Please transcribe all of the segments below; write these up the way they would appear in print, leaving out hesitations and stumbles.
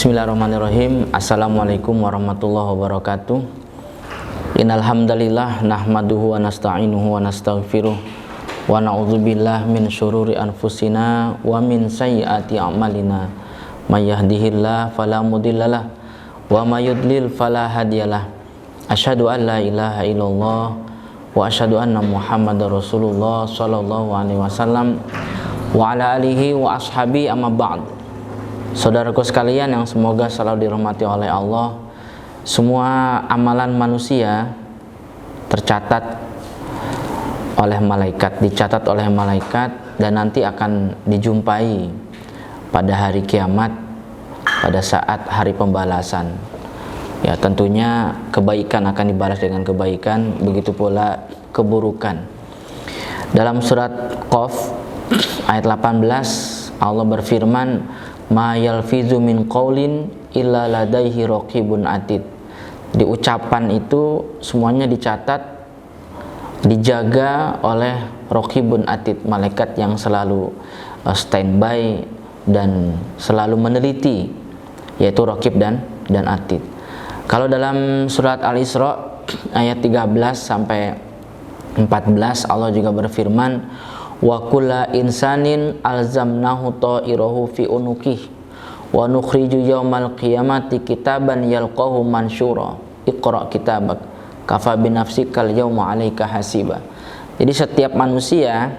Bismillahirrahmanirrahim. Assalamualaikum warahmatullahi wabarakatuh. Innal hamdalillah nahmaduhu wa nasta'inuhu wa nastaghfiruh wa na'udzubillahi min syururi anfusina wa min sayyiati a'malina. May yahdihillahu fala mudhillalah wa may yudlil fala hadiyalah. Asyhadu an la ilaha illallah wa asyhadu anna Muhammadar Rasulullah sallallahu alaihi wasallam wa ala alihi wa ashabi amma ba'd. Saudaraku sekalian yang semoga selalu dirahmati oleh Allah, semua amalan manusia tercatat oleh malaikat, dicatat oleh malaikat, dan nanti akan dijumpai pada hari kiamat, pada saat hari pembalasan. Ya, tentunya kebaikan akan dibalas dengan kebaikan, begitu pula keburukan. Dalam surat Qaf ayat 18 Allah berfirman, ma yalfizu min qaulin illa ladaihi raqibun atid. Di ucapan itu semuanya dicatat, dijaga oleh raqibun atid, malaikat yang selalu standby dan selalu meneliti, yaitu raqib dan atid. Kalau dalam surat Al-Isra ayat 13 sampai 14 Allah juga berfirman, wa kulla insanin alzamnahu ta'irahu fi unuqih wa nukhriju yaumal qiyamati kitaban yalqahu mansyura iqra kitabak kafa binafsikal yauma 'alaika hasiba. Jadi setiap manusia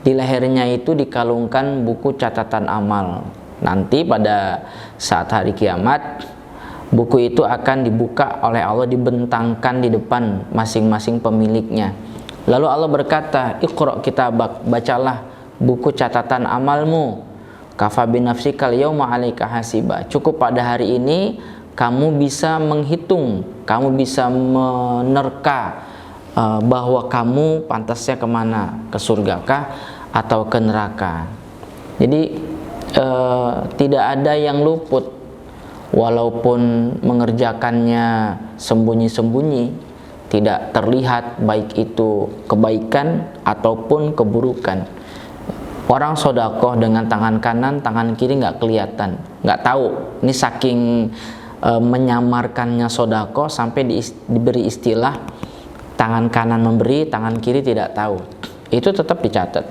di lehernya itu dikalungkan buku catatan amal. Nanti pada saat hari kiamat buku itu akan dibuka oleh Allah, dibentangkan di depan masing-masing pemiliknya. Lalu Allah berkata, iqra kitabak, bacalah buku catatan amalmu. Kafa binafsikal yauma 'alaika hasiba. Cukup pada hari ini kamu bisa menghitung, kamu bisa menerka bahwa kamu pantasnya kemana, ke surgakah atau ke neraka. Jadi tidak ada yang luput, walaupun mengerjakannya sembunyi-sembunyi, tidak terlihat, baik itu kebaikan ataupun keburukan. Orang sedekah dengan tangan kanan, tangan kiri nggak kelihatan, nggak tahu. Ini saking menyamarkannya sedekah sampai diberi istilah tangan kanan memberi, tangan kiri tidak tahu. Itu tetap dicatat.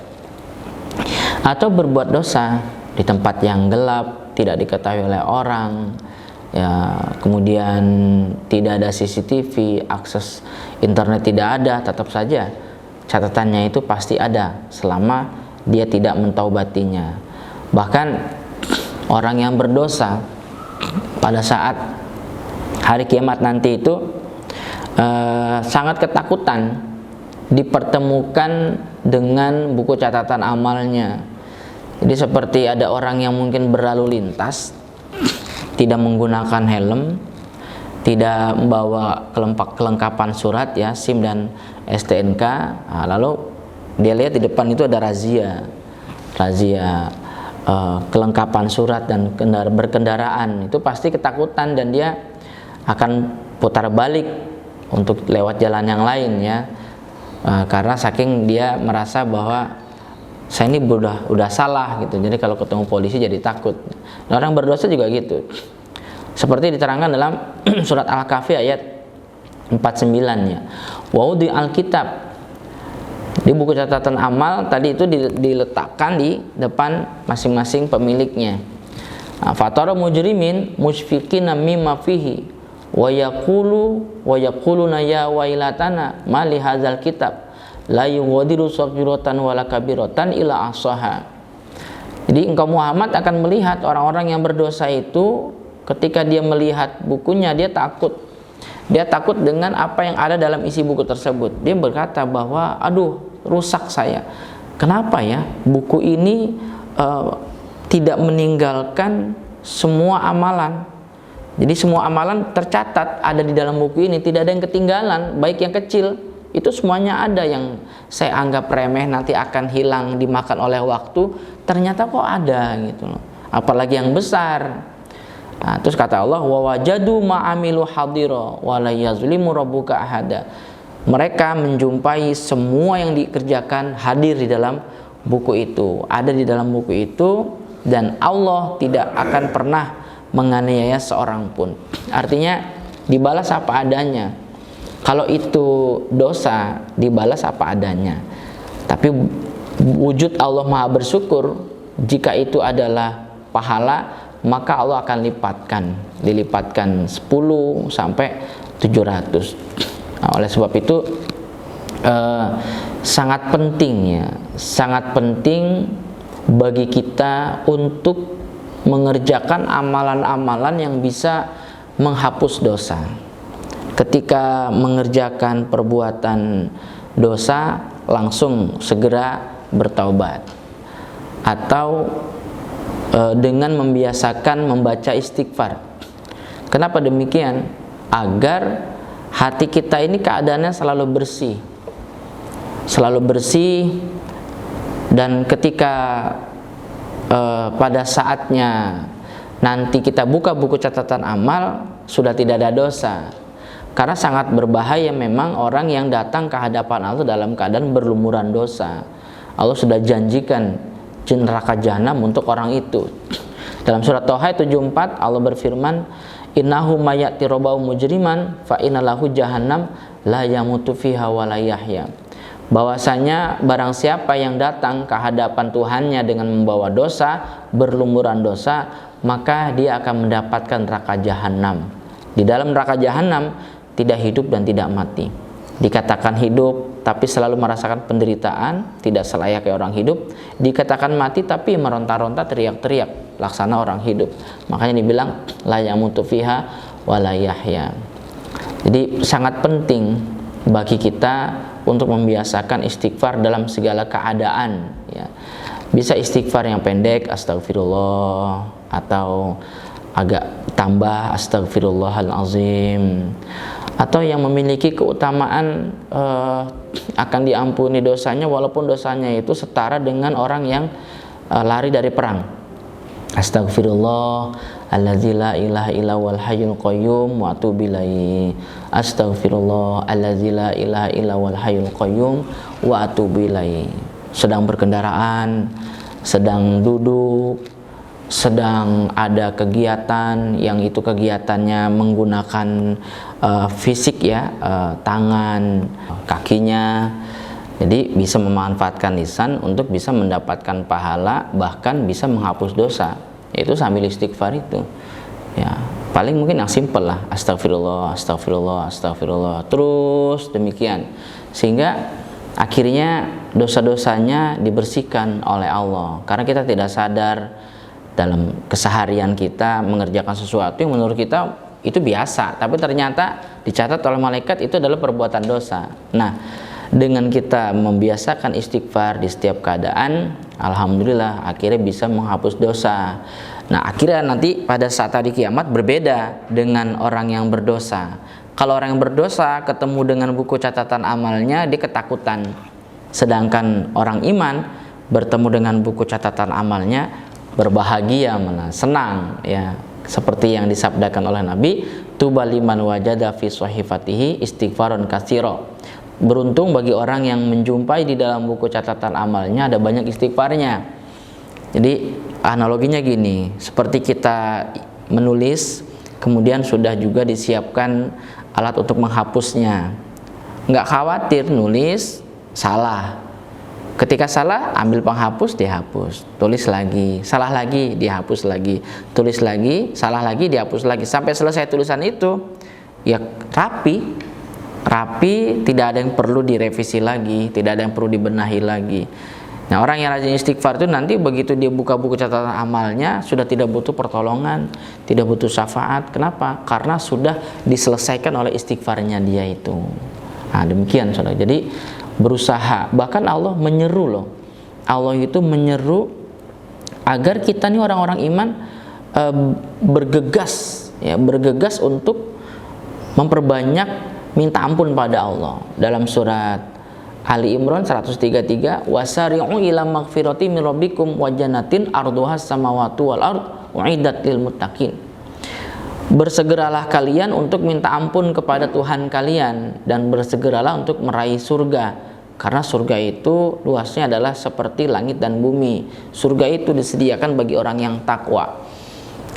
Atau berbuat dosa di tempat yang gelap, tidak diketahui oleh orang, ya, kemudian tidak ada CCTV, akses internet tidak ada, tetap saja catatannya itu pasti ada selama dia tidak mentaubatinya. Bahkan orang yang berdosa pada saat hari kiamat nanti itu sangat ketakutan dipertemukan dengan buku catatan amalnya. Jadi seperti ada orang yang mungkin berlalu lintas, tidak menggunakan helm, tidak membawa kelengkapan surat, ya, SIM dan STNK. Nah, lalu dia lihat di depan itu ada razia kelengkapan surat dan berkendaraan. Itu pasti ketakutan dan dia akan putar balik untuk lewat jalan yang lain, ya, karena saking dia merasa bahwa saya ini udah salah gitu. Jadi kalau ketemu polisi jadi takut. Nah, orang berdosa juga gitu. Seperti diterangkan dalam surat Al-Kahfi ayat 49-nya. Wa wudi al-kitab. Di buku catatan amal tadi itu diletakkan di depan masing-masing pemiliknya. Fatara mujrimin musyfiqina mimma fihi wa yaquluna ya wailatana ma li hadzal kitab la yughadiru saghiratan wala kabiratan illa ahsaha. Jadi engkau Muhammad akan melihat orang-orang yang berdosa itu, ketika dia melihat bukunya dia takut. Dia takut dengan apa yang ada dalam isi buku tersebut. Dia berkata bahwa aduh, rusak saya. Kenapa ya buku ini tidak meninggalkan semua amalan. Jadi semua amalan tercatat ada di dalam buku ini, tidak ada yang ketinggalan, baik yang kecil itu semuanya ada. Yang saya anggap remeh nanti akan hilang dimakan oleh waktu, ternyata kok ada gitu loh. Apalagi yang besar. Nah, terus kata Allah, wa wajadu ma'amilu hadira wa la yazlimu rabbuka ahada. Mereka menjumpai semua yang dikerjakan hadir di dalam buku itu, ada di dalam buku itu, dan Allah tidak akan pernah menganiaya seorang pun. Artinya dibalas apa adanya. Kalau itu dosa, dibalas apa adanya. Tapi wujud Allah Maha bersyukur, jika itu adalah pahala, maka Allah akan dilipatkan 10 sampai 700. Nah, oleh sebab itu sangat penting bagi kita untuk mengerjakan amalan-amalan yang bisa menghapus dosa. Ketika mengerjakan perbuatan dosa, langsung segera bertaubat, atau dengan membiasakan membaca istighfar. Kenapa demikian? Agar hati kita ini keadaannya selalu bersih, dan ketika pada saatnya nanti kita buka buku catatan amal, sudah tidak ada dosa. Karena sangat berbahaya memang orang yang datang ke hadapan Allah dalam keadaan berlumuran dosa. Allah sudah janjikan neraka jahanam untuk orang itu. Dalam surat Thaha 74 Allah berfirman, innahu mayati robau mujriman fa innalahu jahannam la yamutu fiha wa la yahya. Bahwasanya barang siapa yang datang ke hadapan Tuhannya dengan membawa dosa, berlumuran dosa, maka dia akan mendapatkan neraka jahanam. Di dalam neraka jahanam tidak hidup dan tidak mati. Dikatakan hidup tapi selalu merasakan penderitaan, tidak selayaknya orang hidup. Dikatakan mati tapi meronta-ronta, teriak-teriak laksana orang hidup. Makanya dibilang la yamutu fiha wa la yahya. Jadi sangat penting bagi kita untuk membiasakan istighfar dalam segala keadaan, ya. Bisa istighfar yang pendek, astagfirullah, atau agak tambah astagfirullahalazim, atau yang memiliki keutamaan akan diampuni dosanya walaupun dosanya itu setara dengan orang yang lari dari perang. Astagfirullah allazi la ilaha illa wal hayyul qayyum wa atubu ilaihi. Astagfirullah allazi la ilaha illa wal hayyul qayyum wa atubu ilaihi. Sedang berkendaraan, sedang duduk, sedang ada kegiatan yang itu kegiatannya menggunakan fisik, ya, tangan, kakinya. Jadi bisa memanfaatkan lisan untuk bisa mendapatkan pahala, bahkan bisa menghapus dosa. Itu sambil istighfar itu, ya. Paling mungkin yang simple lah, astagfirullah, astagfirullah, astagfirullah, terus demikian, sehingga akhirnya dosa-dosanya dibersihkan oleh Allah. Karena kita tidak sadar dalam keseharian kita mengerjakan sesuatu yang menurut kita itu biasa, tapi ternyata dicatat oleh malaikat itu adalah perbuatan dosa. Nah, dengan kita membiasakan istighfar di setiap keadaan, alhamdulillah akhirnya bisa menghapus dosa. Nah, akhirnya nanti pada saat hari kiamat berbeda dengan orang yang berdosa. Kalau orang yang berdosa ketemu dengan buku catatan amalnya, dia ketakutan. Sedangkan orang iman bertemu dengan buku catatan amalnya berbahagia, senang, ya. Seperti yang disabdakan oleh Nabi, tuba liman wajada fi sahifatihi istighfaron katsira. Beruntung bagi orang yang menjumpai di dalam buku catatan amalnya ada banyak istighfarnya. Jadi analoginya gini, seperti kita menulis, kemudian sudah juga disiapkan alat untuk menghapusnya. Nggak khawatir nulis salah. Ketika salah, ambil penghapus, dihapus. Tulis lagi, salah lagi, dihapus lagi. Tulis lagi, salah lagi, dihapus lagi. Sampai selesai tulisan itu, ya rapi, tidak ada yang perlu direvisi lagi, tidak ada yang perlu dibenahi lagi. Nah, orang yang rajin istighfar itu nanti begitu dia buka buku catatan amalnya, sudah tidak butuh pertolongan, tidak butuh syafaat. Kenapa? Karena sudah diselesaikan oleh istighfarnya dia itu. Nah, demikian saudara. Jadi berusaha, bahkan Allah menyeru loh. Allah itu menyeru agar kita nih orang-orang iman bergegas, ya, bergegas untuk memperbanyak minta ampun pada Allah. Dalam surat Ali Imran 133, wasari'u ila maghfirati min rabbikum wa jannatin arduhas samawati wal ard uiddat lil muttaqin. Bersegeralah kalian untuk minta ampun kepada Tuhan kalian dan bersegeralah untuk meraih surga, karena surga itu luasnya adalah seperti langit dan bumi. Surga itu disediakan bagi orang yang takwa.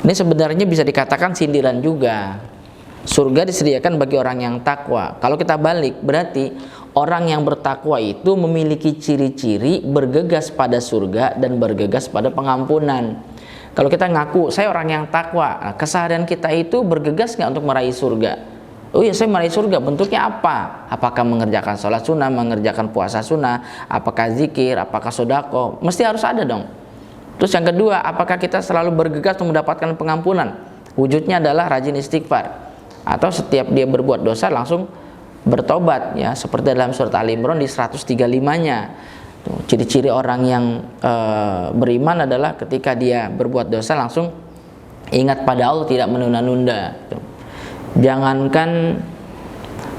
Ini sebenarnya bisa dikatakan sindiran juga. Surga disediakan bagi orang yang takwa. Kalau kita balik, berarti orang yang bertakwa itu memiliki ciri-ciri bergegas pada surga dan bergegas pada pengampunan. Kalau kita ngaku saya orang yang takwa, keseharian kita itu bergegas nggak untuk meraih surga? Oh iya, saya meraih surga. Bentuknya apa? Apakah mengerjakan sholat sunnah, mengerjakan puasa sunnah, apakah zikir, apakah sodako? Mesti harus ada dong. Terus yang kedua, apakah kita selalu bergegas untuk mendapatkan pengampunan? Wujudnya adalah rajin istighfar, atau setiap dia berbuat dosa langsung bertobat, ya, seperti dalam surat Ali Imran di 135-nya. Ciri-ciri orang yang beriman adalah ketika dia berbuat dosa langsung ingat pada Allah, tidak menunda-nunda. Jangankan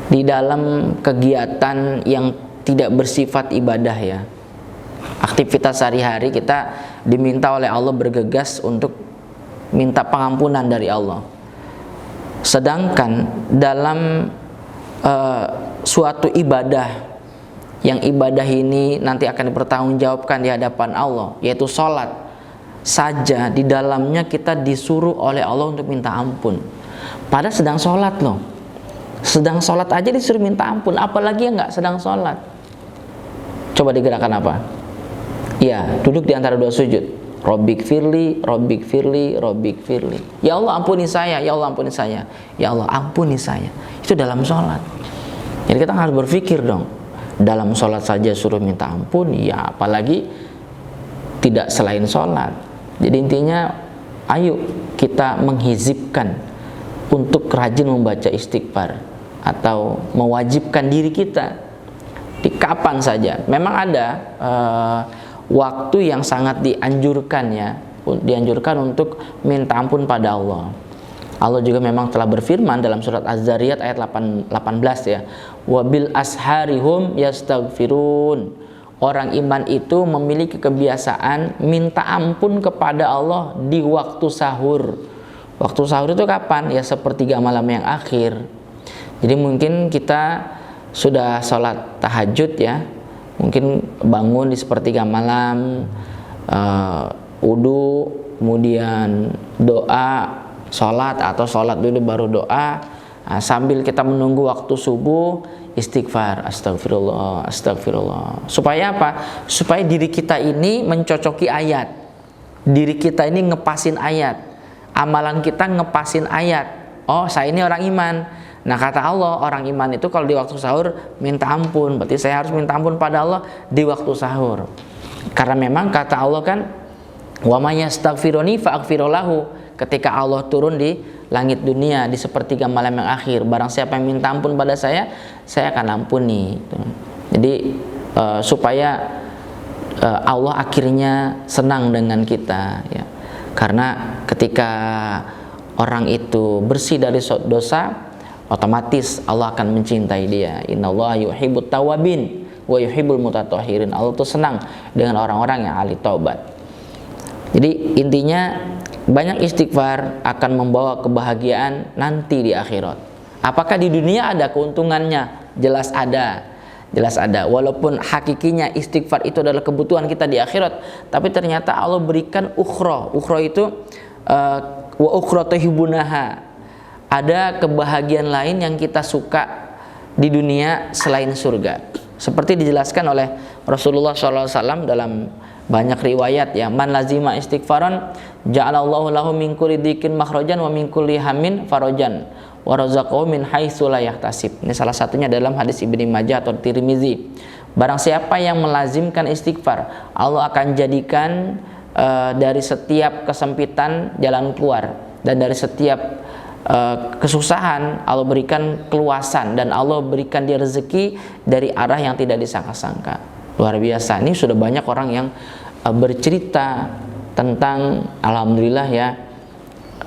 di dalam kegiatan yang tidak bersifat ibadah, ya, aktivitas sehari-hari kita diminta oleh Allah bergegas untuk minta pengampunan dari Allah. Sedangkan dalam suatu ibadah, yang ibadah ini nanti akan dipertanggungjawabkan di hadapan Allah, yaitu sholat saja, di dalamnya kita disuruh oleh Allah untuk minta ampun. Padahal sedang sholat loh, sedang sholat aja disuruh minta ampun, apalagi yang nggak sedang sholat. Coba digerakkan apa? Ya, duduk di antara dua sujud. Robbik firli, Robbik firli, Robbik firli. Ya Allah ampuni saya, ya Allah ampuni saya, ya Allah ampuni saya. Itu dalam sholat. Jadi kita harus berpikir dong, dalam sholat saja suruh minta ampun, ya apalagi tidak selain sholat. Jadi intinya, ayo kita menghizibkan untuk rajin membaca istighfar, atau mewajibkan diri kita di kapan saja. Memang ada waktu yang sangat dianjurkan, ya, dianjurkan untuk minta ampun pada Allah. Allah juga memang telah berfirman dalam surat Az-Zariyat ayat 18, ya, wabil asharihum yastaghfirun. Orang iman itu memiliki kebiasaan minta ampun kepada Allah di waktu sahur. Waktu sahur itu kapan? Ya, sepertiga malam yang akhir. Jadi mungkin kita sudah sholat tahajud, ya, mungkin bangun di sepertiga malam, wudu, kemudian doa, sholat, atau sholat dulu baru doa, sambil kita menunggu waktu subuh, istighfar, astagfirullah, astagfirullah. Supaya apa? Supaya diri kita ini mencocoki ayat, diri kita ini ngepasin ayat, amalan kita ngepasin ayat. Oh, saya ini orang iman. Nah, kata Allah, orang iman itu kalau di waktu sahur minta ampun, berarti saya harus minta ampun pada Allah di waktu sahur. Karena memang kata Allah kan, wa may yastaghfiruni fa'aghfirulahu. Ketika Allah turun di langit dunia di sepertiga malam yang akhir, barang siapa yang minta ampun pada saya akan ampuni. Jadi supaya Allah akhirnya senang dengan kita, ya. Karena ketika orang itu bersih dari dosa, otomatis Allah akan mencintai dia. Innallaha yuhibbut tawabin wa yuhibbul mutatahhirin. Allah tuh senang dengan orang-orang yang ahli taubat. Jadi intinya, banyak istighfar akan membawa kebahagiaan nanti di akhirat. Apakah di dunia ada keuntungannya? Jelas ada. Jelas ada. Walaupun hakikinya istighfar itu adalah kebutuhan kita di akhirat, tapi ternyata Allah berikan ukhra. Ukhra itu wa ukhra tuhibunaha. Ada kebahagiaan lain yang kita suka di dunia selain surga. Seperti dijelaskan oleh Rasulullah SAW dalam banyak riwayat, ya, man lazima istighfaran ja'alallahu lahu min kulli dhikin makhrajan wa min kulli hamin farajan wa razaqahu min haitsu la yahtasib. Ini salah satunya dalam hadis Ibnu Majah atau Tirmizi. Barang siapa yang melazimkan istighfar, Allah akan jadikan dari setiap kesempitan jalan keluar, dan dari setiap kesusahan Allah berikan keluasan, dan Allah berikan dia rezeki dari arah yang tidak disangka-sangka. Luar biasa. Ini sudah banyak orang yang bercerita tentang alhamdulillah, ya,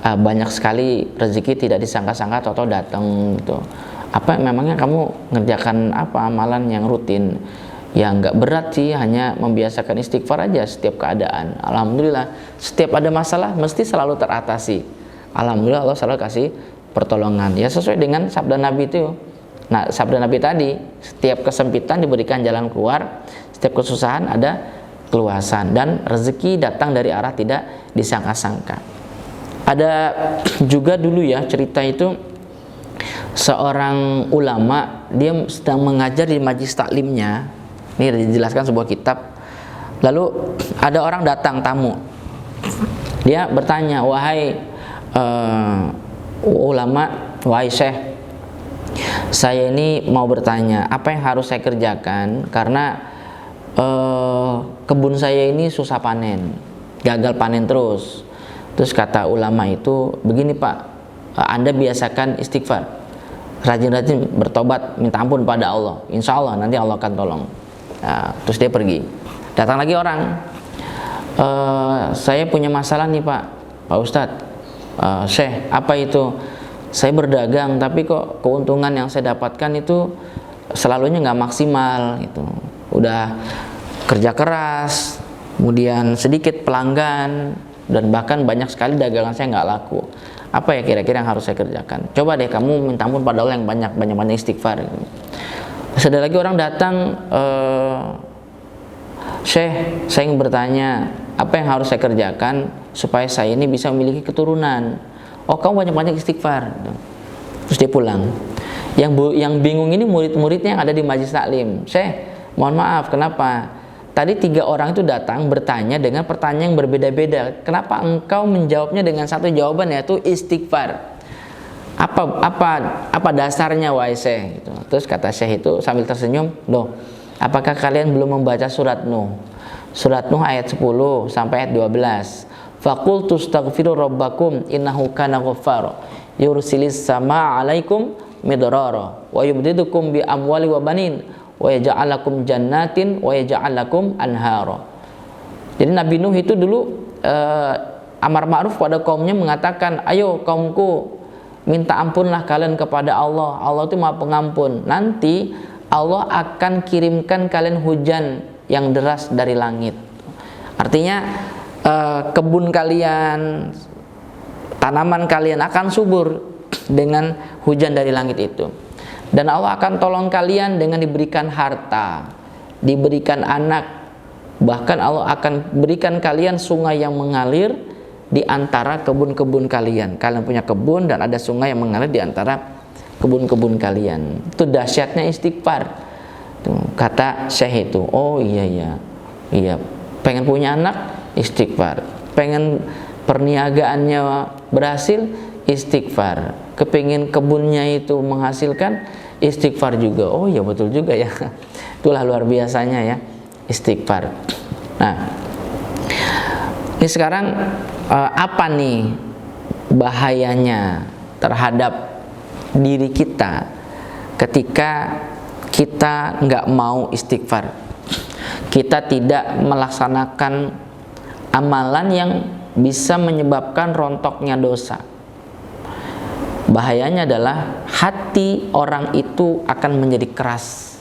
banyak sekali rezeki tidak disangka-sangka atau datang gitu. Apa memangnya kamu ngerjakan apa amalan yang rutin? Ya nggak berat sih, hanya membiasakan istighfar aja setiap keadaan. Alhamdulillah, setiap ada masalah mesti selalu teratasi. Alhamdulillah, Allah selalu kasih pertolongan, ya, sesuai dengan sabda Nabi itu. Nah, sabda Nabi tadi, setiap kesempitan diberikan jalan keluar, setiap kesusahan ada keluasan, dan rezeki datang dari arah tidak disangka-sangka. Ada juga dulu ya cerita itu, seorang ulama dia sedang mengajar di majelis taklimnya. Ini dijelaskan sebuah kitab. Lalu ada orang datang tamu. Dia bertanya, wahai ulama, wahai syekh, saya ini mau bertanya, apa yang harus saya kerjakan karena kebun saya ini susah panen, gagal panen terus. Terus kata ulama itu, begini Pak, Anda biasakan istighfar, rajin-rajin bertobat, minta ampun pada Allah, insya Allah nanti Allah akan tolong. Nah, terus dia pergi. Datang lagi orang, saya punya masalah nih Pak Ustadz, Syekh, apa itu? Saya berdagang tapi kok keuntungan yang saya dapatkan itu selalunya nggak maksimal gitu. Udah kerja keras, kemudian sedikit pelanggan, dan bahkan banyak sekali dagangan saya nggak laku. Apa ya kira-kira yang harus saya kerjakan? Coba deh kamu minta ampun pada Allah yang banyak istighfar. Terus ada lagi orang datang, Syekh, saya ingin bertanya, apa yang harus saya kerjakan supaya saya ini bisa memiliki keturunan? Oh, kamu banyak istighfar. Terus dia pulang. Yang bingung ini murid-muridnya yang ada di majelis taklim. Syekh, mohon maaf, kenapa? Tadi 3 orang itu datang bertanya dengan pertanyaan yang berbeda-beda. Kenapa engkau menjawabnya dengan satu jawaban, yaitu istighfar? Apa dasarnya wahai Syekh? Gitu. Terus kata Syekh itu sambil tersenyum, loh, apakah kalian belum membaca surat Nuh? Surat Nuh ayat 10 sampai ayat 12. Faqultu astaghfiru rabbakum innahu kana ghaffara yursilis samaa 'alaikum midrara wa yumdidukum bi amwali wa banin wa yaj'al lakum jannatin wa yaj'al lakum anhara. Jadi Nabi Nuh itu dulu amar ma'ruf pada kaumnya, mengatakan, ayo kaumku, minta ampunlah kalian kepada Allah. Allah itu Maha Pengampun. Nanti Allah akan kirimkan kalian hujan yang deras dari langit. Artinya kebun kalian, tanaman kalian akan subur dengan hujan dari langit itu. Dan Allah akan tolong kalian dengan diberikan harta, diberikan anak. Bahkan Allah akan berikan kalian sungai yang mengalir di antara kebun-kebun kalian. Kalian punya kebun dan ada sungai yang mengalir di antara kebun-kebun kalian. Itu dahsyatnya istighfar. Tuh, kata Syekh itu, oh iya, pengen punya anak, istighfar. Pengen perniagaannya berhasil, istighfar. Kepingin kebunnya itu menghasilkan, istighfar juga. Oh ya, betul juga ya. Itulah luar biasanya ya, istighfar. Nah, ini sekarang apa nih bahayanya terhadap diri kita ketika kita nggak mau istighfar? Kita tidak melaksanakan amalan yang bisa menyebabkan rontoknya dosa. Bahayanya adalah hati orang itu akan menjadi keras.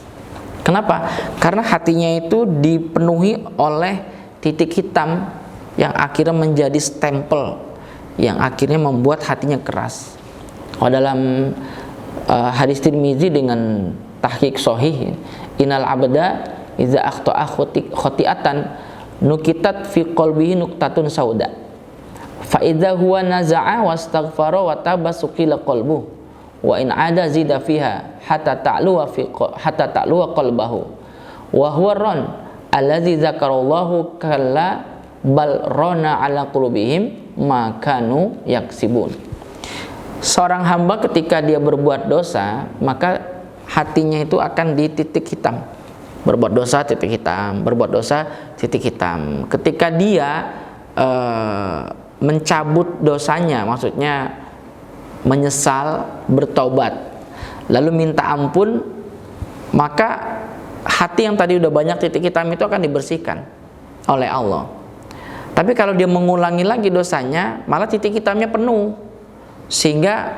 Kenapa? Karena hatinya itu dipenuhi oleh titik hitam yang akhirnya menjadi stempel, yang akhirnya membuat hatinya keras. Oh, dalam hadis Tirmizi dengan tahqiq sahih, innal abda iza akhta'a khoti'atan nukitat fi qalbihi nuktatun sauda fa idza huwa naza'a wastaghfara wa taba suqila qalbuhu wa in ada zida fiha hatta ta'luwa qalbahu wa huwa ran allazi zakarallahu kalla bal rana ala qulubihim ma kanu yaksibun. Seorang hamba ketika dia berbuat dosa, maka hatinya itu akan di titik hitam. Berbuat dosa titik hitam, berbuat dosa titik hitam. Ketika dia mencabut dosanya, maksudnya menyesal, bertobat, lalu minta ampun, maka hati yang tadi udah banyak titik hitam itu akan dibersihkan oleh Allah. Tapi kalau dia mengulangi lagi dosanya, malah titik hitamnya penuh, sehingga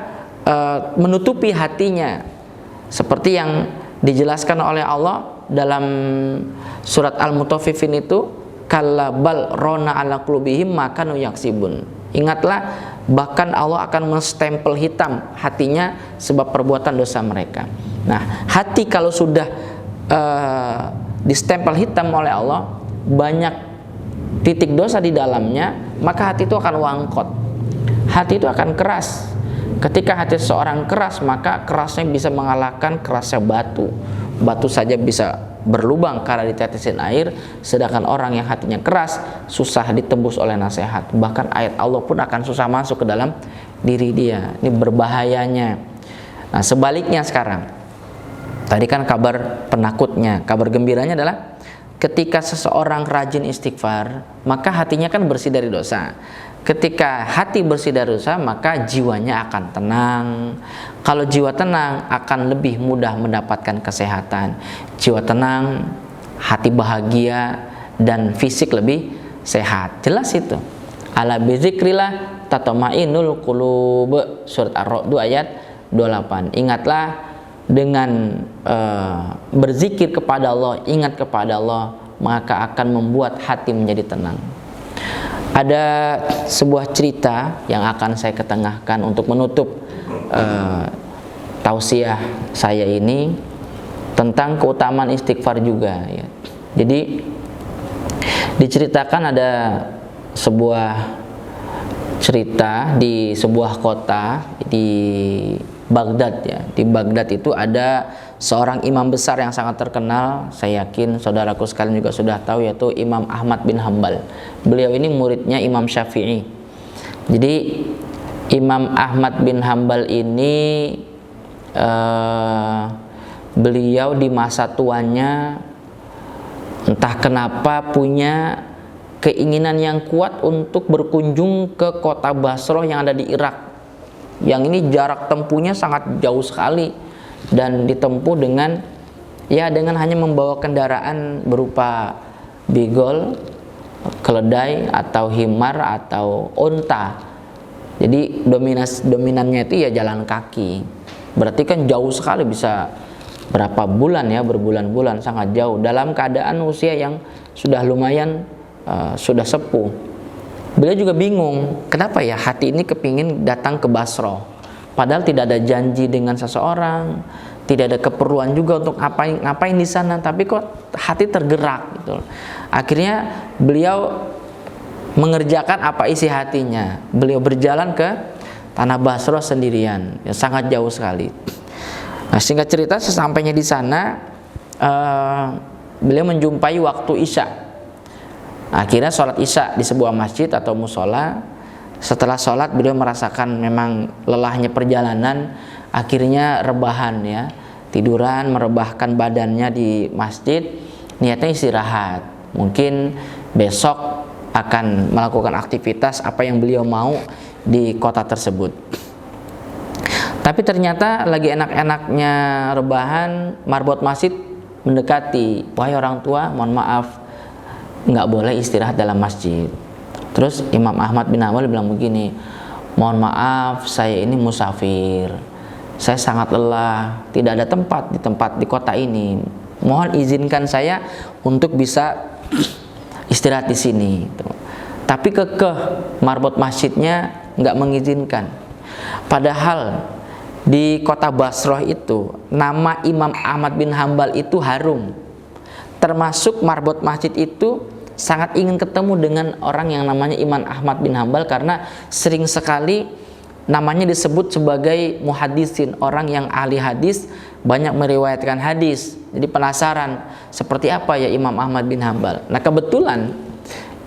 menutupi hatinya, seperti yang dijelaskan oleh Allah dalam surat Al-Mutaffifin itu, kalla bal rona ala qulubihim makanu yaksibun. Ingatlah, bahkan Allah akan menstempel hitam hatinya sebab perbuatan dosa mereka. Nah, hati kalau sudah distempel hitam oleh Allah, banyak titik dosa di dalamnya, maka hati itu akan wangkot. hati itu akan keras. Ketika hati seseorang keras, maka kerasnya bisa mengalahkan kerasnya batu. Batu saja bisa berlubang karena ditetesin air, sedangkan orang yang hatinya keras susah ditembus oleh nasihat. Bahkan ayat Allah pun akan susah masuk ke dalam diri dia. Ini berbahayanya. Nah, sebaliknya sekarang, tadi kan kabar penakutnya, kabar gembiranya adalah ketika seseorang rajin istighfar, maka hatinya kan bersih dari dosa. Ketika hati bersih dari dosa, maka jiwanya akan tenang. Kalau jiwa tenang, akan lebih mudah mendapatkan kesehatan. Jiwa tenang, hati bahagia, dan fisik lebih sehat. Jelas itu. Ala bizikrillah tatma'innul qulub. Surat Ar-Ra'd ayat 28. Ingatlah dengan berzikir kepada Allah, ingat kepada Allah, maka akan membuat hati menjadi tenang. Ada sebuah cerita yang akan saya ketengahkan untuk menutup tausiah saya ini tentang keutamaan istighfar juga ya. Jadi diceritakan ada sebuah cerita di sebuah kota di Baghdad ya. Di Baghdad itu ada seorang imam besar yang sangat terkenal, saya yakin saudaraku sekalian juga sudah tahu, yaitu Imam Ahmad bin Hambal. Beliau ini muridnya Imam Syafi'i. Jadi Imam Ahmad bin Hambal ini beliau di masa tuanya entah kenapa punya keinginan yang kuat untuk berkunjung ke kota Basrah yang ada di Irak. Yang ini jarak tempuhnya sangat jauh sekali dan ditempuh dengan hanya membawa kendaraan berupa bigol, keledai atau himar atau unta. Jadi dominannya itu ya jalan kaki. Berarti kan jauh sekali, bisa berapa bulan ya, berbulan-bulan, sangat jauh dalam keadaan usia yang sudah lumayan sudah sepuh. Beliau juga bingung, kenapa ya hati ini kepingin datang ke Basrah, padahal tidak ada janji dengan seseorang, tidak ada keperluan juga untuk ngapain di sana, tapi kok hati tergerak gitu. Akhirnya beliau mengerjakan apa isi hatinya. Beliau berjalan ke tanah Basrah sendirian, ya, sangat jauh sekali. Nah, singkat cerita, sesampainya di sana beliau menjumpai waktu Isya. Akhirnya sholat Isya di sebuah masjid atau musola. Setelah sholat beliau merasakan memang lelahnya perjalanan, akhirnya rebahan ya, tiduran, merebahkan badannya di masjid, niatnya istirahat. Mungkin besok akan melakukan aktivitas apa yang beliau mau di kota tersebut. Tapi ternyata lagi enak-enaknya rebahan, marbot masjid mendekati. Wahai orang tua, mohon maaf, nggak boleh istirahat dalam masjid. Terus Imam Ahmad bin Hambal bilang begini, mohon maaf, saya ini musafir, saya sangat lelah, tidak ada tempat di kota ini, mohon izinkan saya untuk bisa istirahat di sini. Tapi kekeh marbot masjidnya nggak mengizinkan. Padahal di kota Basrah itu nama Imam Ahmad bin Hambal itu harum. Termasuk marbot masjid itu sangat ingin ketemu dengan orang yang namanya Imam Ahmad bin Hambal, karena sering sekali namanya disebut sebagai muhaddisin, orang yang ahli hadis, banyak meriwayatkan hadis. Jadi penasaran seperti apa ya Imam Ahmad bin Hambal. Nah, kebetulan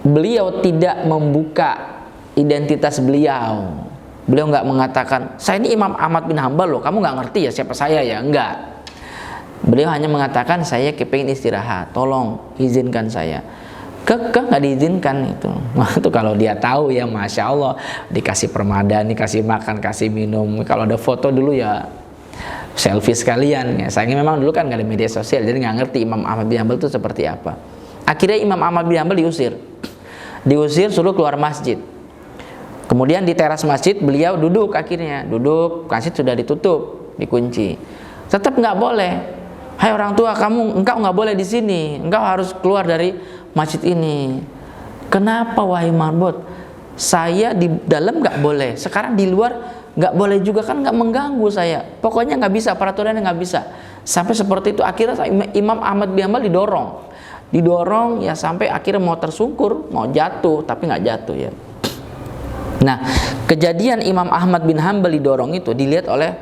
beliau tidak membuka identitas beliau. Beliau nggak mengatakan, saya ini Imam Ahmad bin Hambal loh, kamu nggak ngerti ya siapa saya ya, enggak. Beliau hanya mengatakan, saya kepingin istirahat, tolong izinkan saya. Kekeh nggak diizinkan itu. Nah, itu kalau dia tahu ya, masya Allah, dikasih permadani, dikasih makan, kasih minum. Kalau ada foto dulu ya selfie sekalian ya. Sayangnya memang dulu kan nggak ada media sosial, jadi nggak ngerti Imam Ahmad bin Hambal itu seperti apa. Akhirnya Imam Ahmad bin Hambal diusir, suruh keluar masjid. Kemudian di teras masjid beliau duduk, masjid sudah ditutup, dikunci. Tetap nggak boleh. Hai orang tua, engkau nggak boleh di sini, engkau harus keluar dari masjid ini. Kenapa wahai marbot? Saya di dalam nggak boleh, sekarang di luar nggak boleh juga, kan nggak mengganggu saya. Pokoknya nggak bisa, peraturannya nggak bisa. Sampai seperti itu, akhirnya Imam Ahmad bin Hambal didorong ya, sampai akhirnya mau tersungkur, mau jatuh, tapi nggak jatuh ya. Nah, Kejadian Imam Ahmad bin Hambal didorong itu dilihat oleh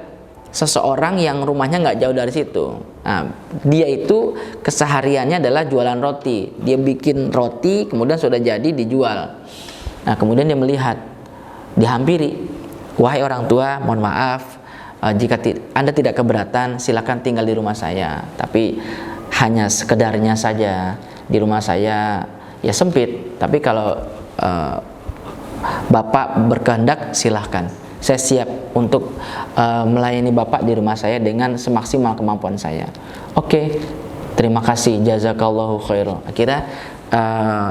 seseorang yang rumahnya nggak jauh dari situ. Nah, dia itu kesehariannya adalah jualan roti. Dia bikin roti, kemudian sudah jadi dijual. Nah, kemudian dia melihat, dihampiri, wahai orang tua, mohon maaf, jika Anda tidak keberatan, silakan tinggal di rumah saya. Tapi hanya sekedarnya saja. Di rumah saya ya sempit. Tapi kalau Bapak berkehendak, silahkan. Saya siap untuk melayani Bapak di rumah saya dengan semaksimal kemampuan saya. Oke, terima kasih, jazakallahu khairan. Akhirnya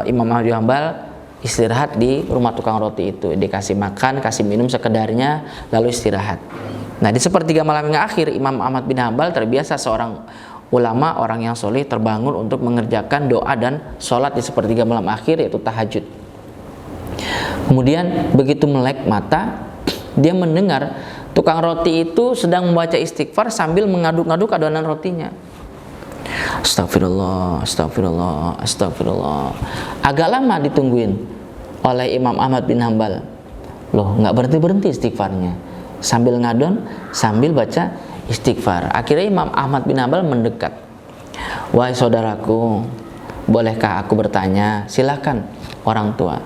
Imam Ahmad bin Hambal istirahat di rumah tukang roti itu. Dikasih makan, kasih minum sekedarnya, lalu istirahat. Nah, di sepertiga malam yang akhir, Imam Ahmad bin Hambal terbiasa seorang ulama, orang yang soleh, terbangun untuk mengerjakan doa dan sholat di sepertiga malam akhir, yaitu tahajud. Kemudian begitu melek mata, dia mendengar tukang roti itu sedang membaca istighfar sambil mengaduk-aduk adonan rotinya. Astagfirullah, astagfirullah, astagfirullah. Agak lama ditungguin oleh Imam Ahmad bin Hambal. Loh, nggak berhenti-berhenti istighfarnya. Sambil ngadon, sambil baca istighfar. Akhirnya Imam Ahmad bin Hambal mendekat. Wahai saudaraku, bolehkah aku bertanya? Silakan, orang tua.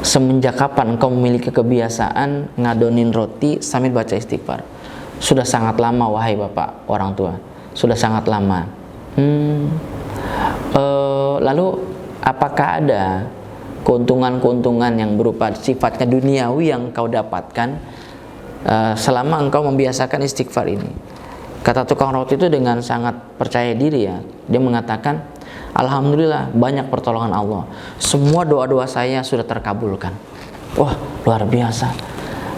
Semenjak kapan engkau memiliki kebiasaan ngadonin roti sambil baca istighfar? Sudah sangat lama, wahai bapak, orang tua. Sudah sangat lama. Lalu apakah ada keuntungan-keuntungan yang berupa sifatnya duniawi yang engkau dapatkan selama engkau membiasakan istighfar ini? Kata tukang roti itu dengan sangat percaya diri ya. Dia mengatakan, alhamdulillah, banyak pertolongan Allah. Semua doa-doa saya sudah terkabulkan. Wah, luar biasa.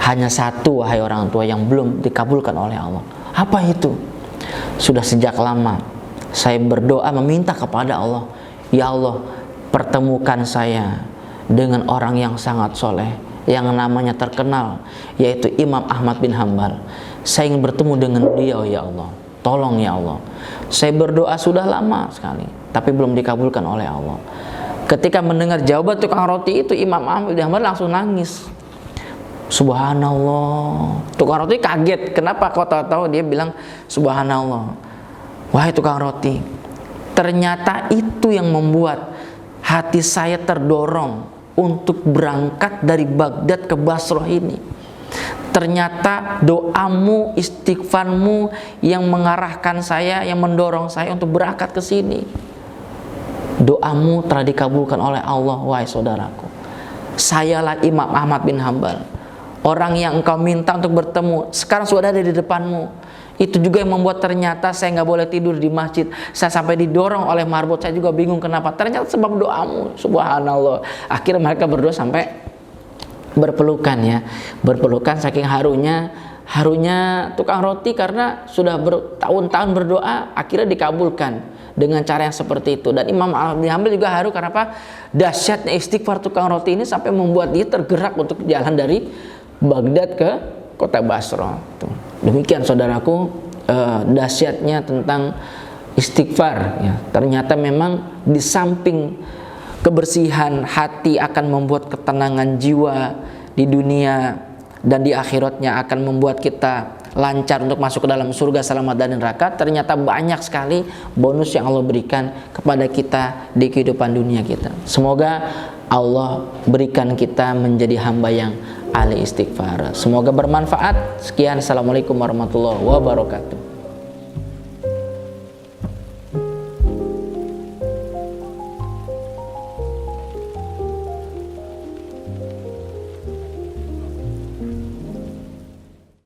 Hanya satu, wahai orang tua, yang belum dikabulkan oleh Allah. Apa itu? Sudah sejak lama saya berdoa meminta kepada Allah, ya Allah, pertemukan saya dengan orang yang sangat soleh, yang namanya terkenal, yaitu Imam Ahmad bin Hambal. Saya ingin bertemu dengan beliau, ya Allah. Tolong ya Allah. Saya berdoa sudah lama sekali, tapi belum dikabulkan oleh Allah. Ketika mendengar jawaban tukang roti itu, Imam Ahmad bin Hambal langsung nangis. Subhanallah. Tukang roti kaget. Kenapa kau tahu? Dia bilang subhanallah. Wahai tukang roti, ternyata itu yang membuat hati saya terdorong untuk berangkat dari Baghdad ke Basrah ini. Ternyata doamu, istighfarmu yang mengarahkan saya, yang mendorong saya untuk berangkat ke sini. Doamu telah dikabulkan oleh Allah, wahai saudaraku. Sayalah Imam Ahmad bin Hambal, orang yang engkau minta untuk bertemu, sekarang sudah ada di depanmu. Itu juga yang membuat ternyata saya nggak boleh tidur di masjid. Saya sampai didorong oleh marbot, saya juga bingung kenapa. Ternyata sebab doamu, subhanallah. Akhirnya mereka berdua sampai berpelukan ya, berpelukan saking harunya tukang roti karena sudah bertahun-tahun berdoa, akhirnya dikabulkan dengan cara yang seperti itu. Dan Imam Ahmad bin Hambal juga haru karena apa? Dahsyatnya istighfar tukang roti ini sampai membuat dia tergerak untuk jalan dari Baghdad ke kota Basrah. Demikian saudaraku, dahsyatnya tentang istighfar ya. Ternyata memang di samping kebersihan hati akan membuat ketenangan jiwa di dunia dan di akhiratnya akan membuat kita lancar untuk masuk ke dalam surga selamat dari neraka. Ternyata banyak sekali bonus yang Allah berikan kepada kita di kehidupan dunia kita. Semoga Allah berikan kita menjadi hamba yang ahli istighfar. Semoga bermanfaat. Sekian, assalamualaikum warahmatullahi wabarakatuh.